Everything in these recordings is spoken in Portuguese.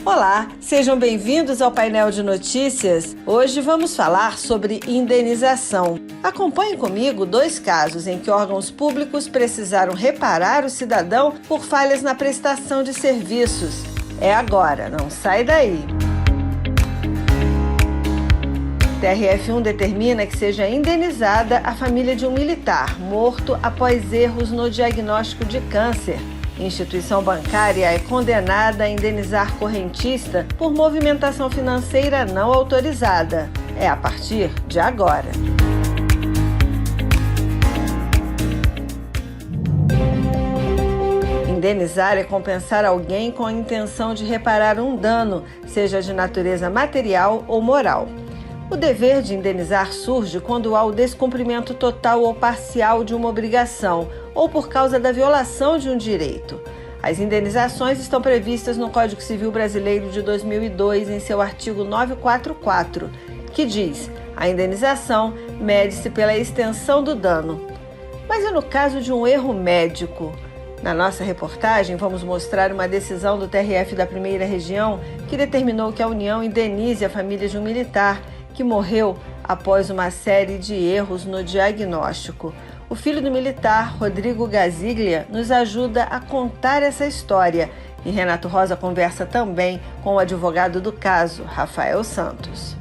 Olá, sejam bem-vindos ao painel de notícias. Hoje vamos falar sobre indenização. Acompanhe comigo 2 casos em que órgãos públicos precisaram reparar o cidadão por falhas na prestação de serviços. É agora, não sai daí. TRF1 determina que seja indenizada a família de um militar morto após erros no diagnóstico de câncer. Instituição bancária é condenada a indenizar correntista por movimentação financeira não autorizada. É a partir de agora. Indenizar é compensar alguém com a intenção de reparar um dano, seja de natureza material ou moral. O dever de indenizar surge quando há o descumprimento total ou parcial de uma obrigação ou por causa da violação de um direito. As indenizações estão previstas no Código Civil Brasileiro de 2002, em seu artigo 944, que diz: a indenização mede-se pela extensão do dano. Mas e no caso de um erro médico? Na nossa reportagem, vamos mostrar uma decisão do TRF da Primeira Região que determinou que a União indenize a família de um militar que morreu após uma série de erros no diagnóstico. O filho do militar, Rodrigo Gaziglia, nos ajuda a contar essa história. E Renato Rosa conversa também com o advogado do caso, Rafael Santos.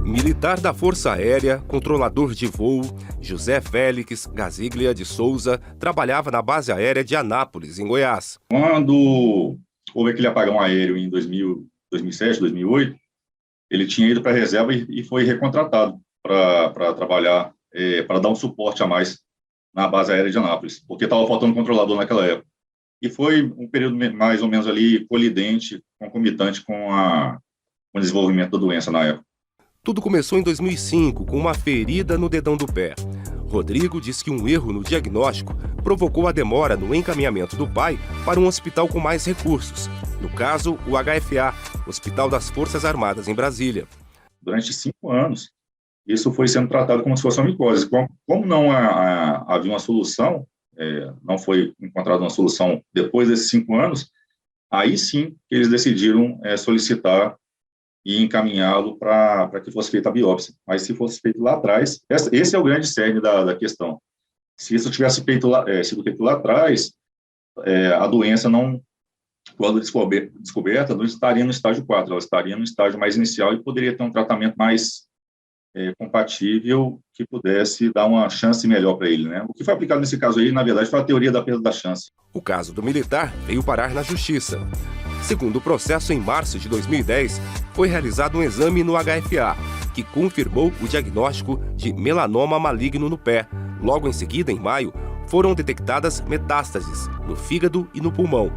Militar da Força Aérea, controlador de voo, José Félix Gaziglia de Souza trabalhava na base aérea de Anápolis, em Goiás. Quando houve aquele apagão aéreo em 2007, 2008, ele tinha ido para a reserva e foi recontratado para trabalhar, para dar um suporte a mais na base aérea de Anápolis, porque estava faltando controlador naquela época. E foi um período mais ou menos ali colidente, concomitante com o desenvolvimento da doença na época. Tudo começou em 2005, com uma ferida no dedão do pé. Rodrigo diz que um erro no diagnóstico provocou a demora no encaminhamento do pai para um hospital com mais recursos. No caso, o HFA, Hospital das Forças Armadas em Brasília. Durante 5 anos, isso foi sendo tratado como se fosse uma micose. Como não havia uma solução, não foi encontrada uma solução depois desses 5 anos, aí sim eles decidiram solicitar e encaminhá-lo para que fosse feita a biópsia. Mas se fosse feito lá atrás, esse é o grande cerne da questão. Se isso tivesse sido feito lá atrás, a doença não, quando descoberta, não estaria no estágio 4, ela estaria no estágio mais inicial e poderia ter um tratamento mais compatível que pudesse dar uma chance melhor para ele, né? O que foi aplicado nesse caso aí, na verdade, foi a teoria da perda da chance. O caso do militar veio parar na Justiça. Segundo o processo, em março de 2010, foi realizado um exame no HFA, que confirmou o diagnóstico de melanoma maligno no pé. Logo em seguida, em maio, foram detectadas metástases no fígado e no pulmão.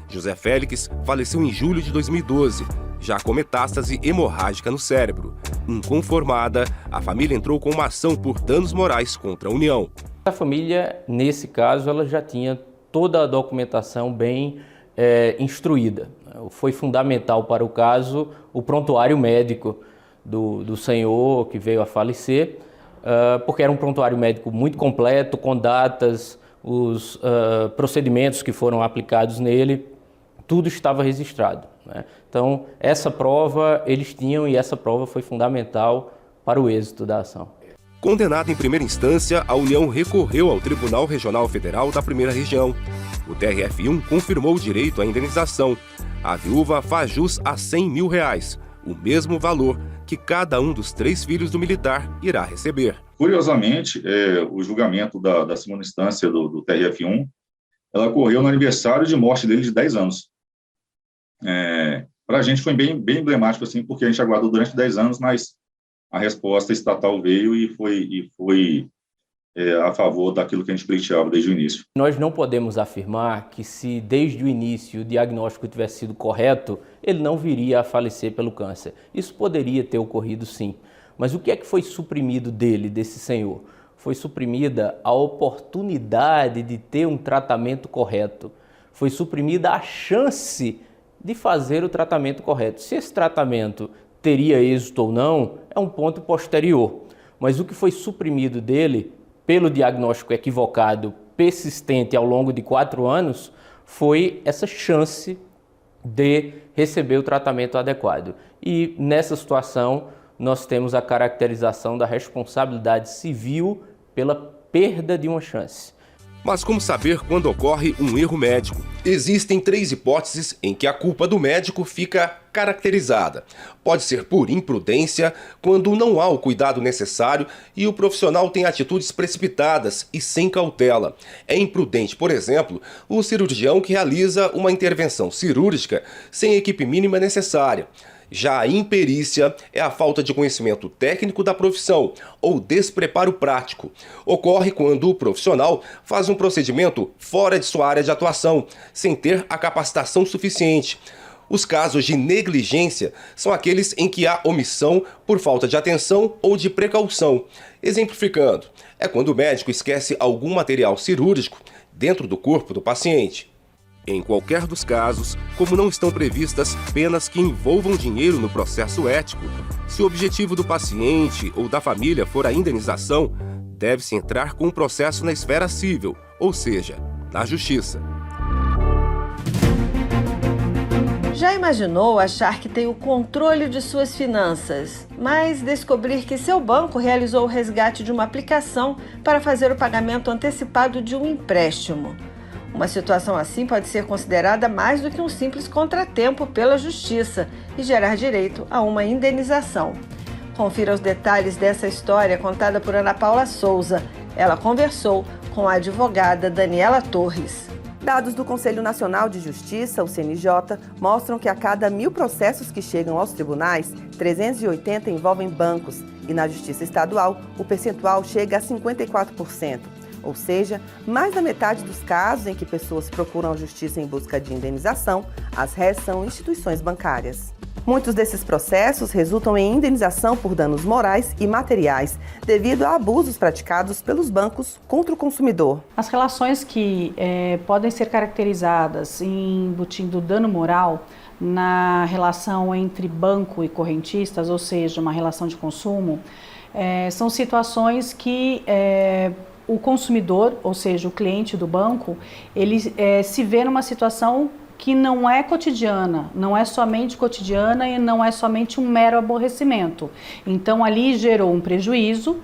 José Félix faleceu em julho de 2012, já com metástase hemorrágica no cérebro. Inconformada, a família entrou com uma ação por danos morais contra a União. A família, nesse caso, ela já tinha toda a documentação bem instruída. Foi fundamental para o caso o prontuário médico do senhor que veio a falecer, porque era um prontuário médico muito completo, com datas, os procedimentos que foram aplicados nele, tudo estava registrado, né? Então, essa prova eles tinham e essa prova foi fundamental para o êxito da ação. Condenada em primeira instância, a União recorreu ao Tribunal Regional Federal da Primeira Região. O TRF1 confirmou o direito à indenização. A viúva faz jus a R$100 mil, o mesmo valor que cada um dos 3 filhos do militar irá receber. Curiosamente, o julgamento da segunda instância do TRF1, ela ocorreu no aniversário de morte dele de 10 anos. Para a gente foi bem emblemático, assim, porque a gente aguardou durante 10 anos, mas a resposta estatal veio e foi a favor daquilo que a gente pleiteava desde o início. Nós não podemos afirmar que se desde o início o diagnóstico tivesse sido correto, ele não viria a falecer pelo câncer. Isso poderia ter ocorrido sim, mas o que é que foi suprimido desse senhor? Foi suprimida a oportunidade de ter um tratamento correto, foi suprimida a chance de fazer o tratamento correto. Se esse tratamento teria êxito ou não, é um ponto posterior. Mas o que foi suprimido dele, pelo diagnóstico equivocado, persistente ao longo de 4 anos, foi essa chance de receber o tratamento adequado. E nessa situação, nós temos a caracterização da responsabilidade civil pela perda de uma chance. Mas como saber quando ocorre um erro médico? Existem 3 hipóteses em que a culpa do médico fica caracterizada. Pode ser por imprudência, quando não há o cuidado necessário e o profissional tem atitudes precipitadas e sem cautela. É imprudente, por exemplo, o cirurgião que realiza uma intervenção cirúrgica sem a equipe mínima necessária. Já a imperícia é a falta de conhecimento técnico da profissão ou despreparo prático. Ocorre quando o profissional faz um procedimento fora de sua área de atuação, sem ter a capacitação suficiente. Os casos de negligência são aqueles em que há omissão por falta de atenção ou de precaução. Exemplificando, é quando o médico esquece algum material cirúrgico dentro do corpo do paciente. Em qualquer dos casos, como não estão previstas penas que envolvam dinheiro no processo ético, se o objetivo do paciente ou da família for a indenização, deve-se entrar com um processo na esfera civil, ou seja, na justiça. Já imaginou achar que tem o controle de suas finanças, mas descobrir que seu banco realizou o resgate de uma aplicação para fazer o pagamento antecipado de um empréstimo? Uma situação assim pode ser considerada mais do que um simples contratempo pela justiça e gerar direito a uma indenização. Confira os detalhes dessa história contada por Ana Paula Souza. Ela conversou com a advogada Daniela Torres. Dados do Conselho Nacional de Justiça, o CNJ, mostram que a cada 1.000 processos que chegam aos tribunais, 380 envolvem bancos e na Justiça Estadual o percentual chega a 54%. Ou seja, mais da metade dos casos em que pessoas procuram a justiça em busca de indenização, as réis são instituições bancárias. Muitos desses processos resultam em indenização por danos morais e materiais, devido a abusos praticados pelos bancos contra o consumidor. As relações que podem ser caracterizadas embutindo dano moral na relação entre banco e correntistas, ou seja, uma relação de consumo, são situações que o consumidor, ou seja, o cliente do banco, ele se vê numa situação que não é cotidiana, não é somente cotidiana e não é somente um mero aborrecimento. Então ali gerou um prejuízo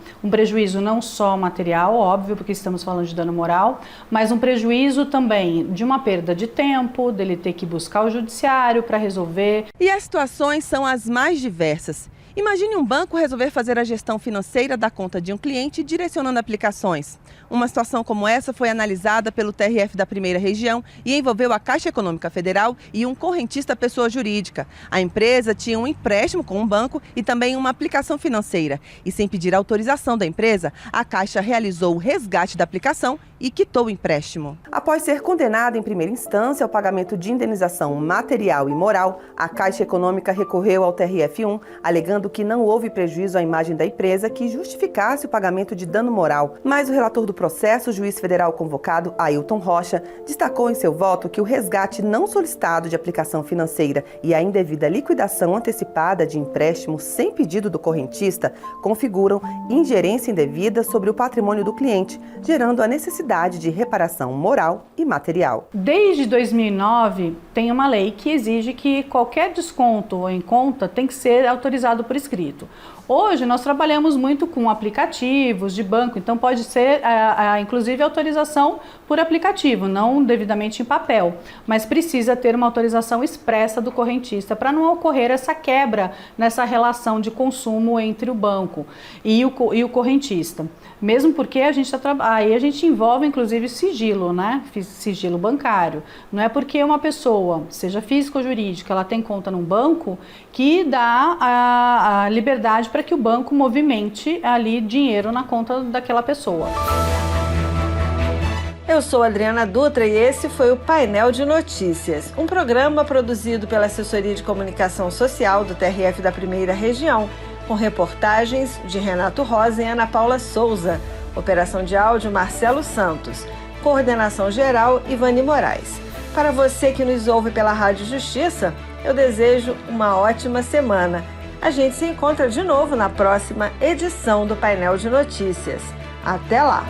não só material, óbvio, porque estamos falando de dano moral, mas um prejuízo também de uma perda de tempo, dele ter que buscar o judiciário para resolver. E as situações são as mais diversas. Imagine um banco resolver fazer a gestão financeira da conta de um cliente direcionando aplicações. Uma situação como essa foi analisada pelo TRF da Primeira Região e envolveu a Caixa Econômica Federal e um correntista pessoa jurídica. A empresa tinha um empréstimo com um banco e também uma aplicação financeira. E sem pedir autorização da empresa, a Caixa realizou o resgate da aplicação e quitou o empréstimo. Após ser condenada em primeira instância ao pagamento de indenização material e moral, a Caixa Econômica recorreu ao TRF1, alegando que não houve prejuízo à imagem da empresa que justificasse o pagamento de dano moral. Mas o relator do processo, o juiz federal convocado, Ailton Rocha, destacou em seu voto que o resgate não solicitado de aplicação financeira e a indevida liquidação antecipada de empréstimo sem pedido do correntista configuram ingerência indevida sobre o patrimônio do cliente, gerando a necessidade de reparação moral e material. Desde 2009, tem uma lei que exige que qualquer desconto em conta tem que ser autorizado por escrito. Hoje nós trabalhamos muito com aplicativos de banco, então pode ser inclusive autorização por aplicativo, não devidamente em papel, mas precisa ter uma autorização expressa do correntista para não ocorrer essa quebra nessa relação de consumo entre o banco e o correntista. Mesmo porque a gente envolve inclusive sigilo, né? Sigilo bancário. Não é porque uma pessoa, seja física ou jurídica, ela tem conta num banco que dá a liberdade para que o banco movimente ali dinheiro na conta daquela pessoa. Eu sou Adriana Dutra e esse foi o Painel de Notícias, um programa produzido pela Assessoria de Comunicação Social do TRF da Primeira Região, com reportagens de Renato Rosa e Ana Paula Souza, operação de áudio Marcelo Santos, coordenação geral Ivani Moraes. Para você que nos ouve pela Rádio Justiça, eu desejo uma ótima semana. A gente se encontra de novo na próxima edição do Painel de Notícias. Até lá!